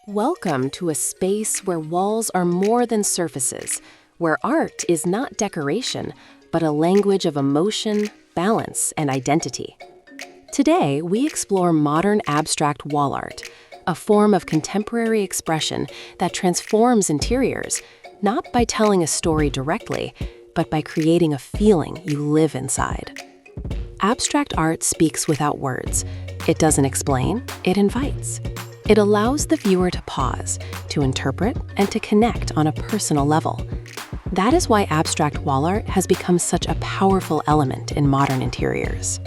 Welcome to a space where walls are more than surfaces, where art is not decoration, but a language of emotion, balance, and identity. Today, we explore modern abstract wall art, a form of contemporary expression that transforms interiors, not by telling a story directly, but by creating a feeling you live inside. Abstract art speaks without words. It doesn't explain, it invites. It allows the viewer to pause, to interpret, and to connect on a personal level. That is why abstract wall art has become such a powerful element in modern interiors.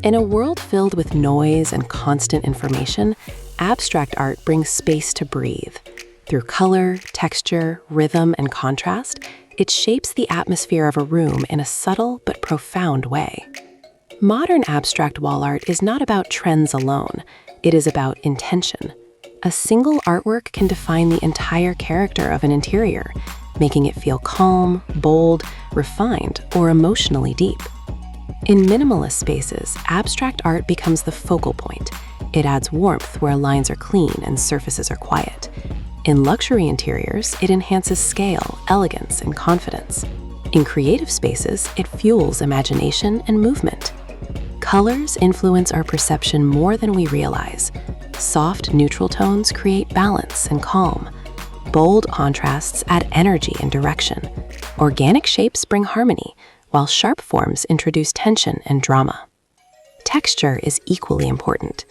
In a world filled with noise and constant information, abstract art brings space to breathe. Through color, texture, rhythm, and contrast, it shapes the atmosphere of a room in a subtle but profound way. Modern abstract wall art is not about trends alone. It is about intention. A single artwork can define the entire character of an interior, making it feel calm, bold, refined, or emotionally deep. In minimalist spaces, abstract art becomes the focal point. It adds warmth where lines are clean and surfaces are quiet. In luxury interiors, it enhances scale, elegance, and confidence. In creative spaces, it fuels imagination and movement. Colors influence our perception more than we realize. Soft, neutral tones create balance and calm. Bold contrasts add energy and direction. Organic shapes bring harmony, while sharp forms introduce tension and drama. Texture is equally important.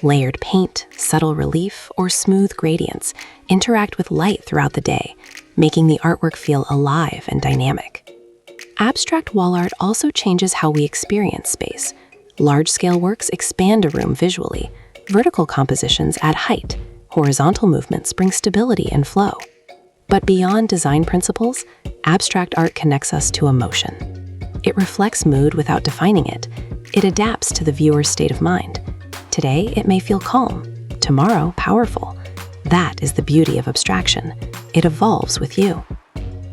Layered paint, subtle relief, or smooth gradients interact with light throughout the day, making the artwork feel alive and dynamic. Abstract wall art also changes how we experience space. Large-scale works expand a room visually. Vertical compositions add height. Horizontal movements bring stability and flow. But beyond design principles, abstract art connects us to emotion. It reflects mood without defining it. It adapts to the viewer's state of mind. Today, it may feel calm. Tomorrow, powerful. That is the beauty of abstraction. It evolves with you.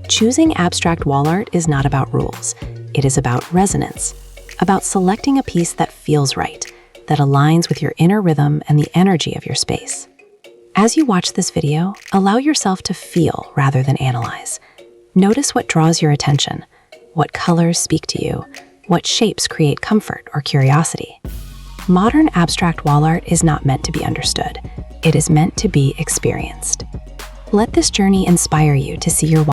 Choosing abstract wall art is not about rules. It is about resonance. About selecting a piece that feels right, that aligns with your inner rhythm and the energy of your space. As you watch this video, allow yourself to feel rather than analyze. Notice what draws your attention, what colors speak to you, what shapes create comfort or curiosity. Modern abstract wall art is not meant to be understood. It is meant to be experienced. Let this journey inspire you to see your